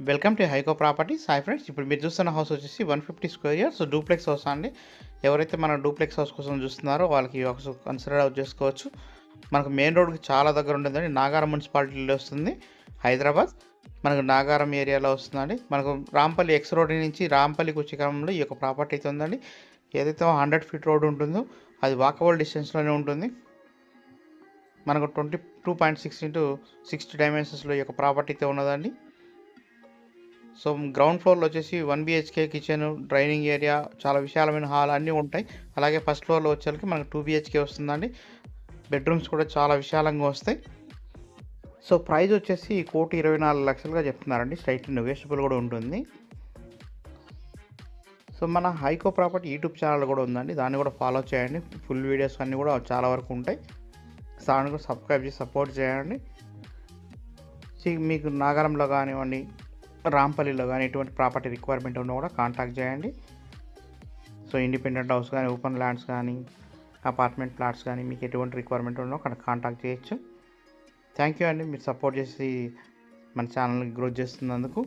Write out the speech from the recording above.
Welcome to Haiko properties. Hi friends, ఇప్పుడు మీరు చూస్తున్న హౌస్ వచ్చేసి 150 స్క్వేర్ ఇయర్స్ డూప్లెక్స్ హౌస్ అండి. ఎవరైతే మన డూప్లెక్స్ హౌస్ కోసం చూస్తున్నారో వాళ్ళకి హౌస్ కన్సిడర్ అవుట్ చేసుకోవచ్చు. మనకు మెయిన్ రోడ్కి చాలా దగ్గర ఉంటుందండి. నాగారం మున్సిపాలిటీలో వస్తుంది, హైదరాబాద్. మనకు నాగారం ఏరియాలో వస్తుందండి. మనకు రాంపల్లి ఎక్స్ రోడ్ నుంచి రాంపల్లికి వచ్చే క్రమంలో ఈ యొక్క ప్రాపర్టీ అయితే ఉందండి. ఏదైతే 100 ఫీట్ రోడ్ ఉంటుందో అది వాకబుల్ డిస్టెన్స్లోనే ఉంటుంది. మనకు 22.6 ఇంటూ 60 డైమెన్షన్స్లో ఈ యొక్క ప్రాపర్టీ అయితే ఉన్నదండి. సో గ్రౌండ్ ఫ్లోర్లో వచ్చేసి 1 BHK కిచెన్, డ్రైనింగ్ ఏరియా, చాలా విశాలమైన హాల్ అన్నీ ఉంటాయి. అలాగే ఫస్ట్ ఫ్లోర్లో వచ్చేసరికి మనకు 2 BHK వస్తుందండి. బెడ్రూమ్స్ కూడా చాలా విశాలంగా వస్తాయి. సో ప్రైస్ వచ్చేసి 1,24,00,000గా చెప్తున్నారండి. స్ట్రైట్ నెగోషియబుల్ కూడా ఉంటుంది. సో మన హైకో ప్రాపర్టీ యూట్యూబ్ ఛానల్ కూడా ఉందండి, దాన్ని కూడా ఫాలో చేయండి. ఫుల్ వీడియోస్ అన్నీ కూడా చాలా వరకు ఉంటాయి. దాన్ని కూడా సబ్స్క్రైబ్ చేసి సపోర్ట్ చేయండి. మీకు నాగారంలో కానివ్వండి, రాంపల్లిలో కానీ ఎటువంటి ప్రాపర్టీ రిక్వైర్మెంట్ ఉన్నా కూడా కాంటాక్ట్ చేయండి. సో ఇండిపెండెంట్ హౌస్ కానీ, ఓపెన్ ల్యాండ్స్ కానీ, అపార్ట్మెంట్ ప్లాట్స్ కానీ మీకు ఎటువంటి రిక్వైర్మెంట్ ఉన్నా అక్కడ కాంటాక్ట్ చేయొచ్చు. థ్యాంక్ యూ అండి, మీరు సపోర్ట్ చేసి మన ఛానల్ని గ్రోత్ చేస్తున్నందుకు.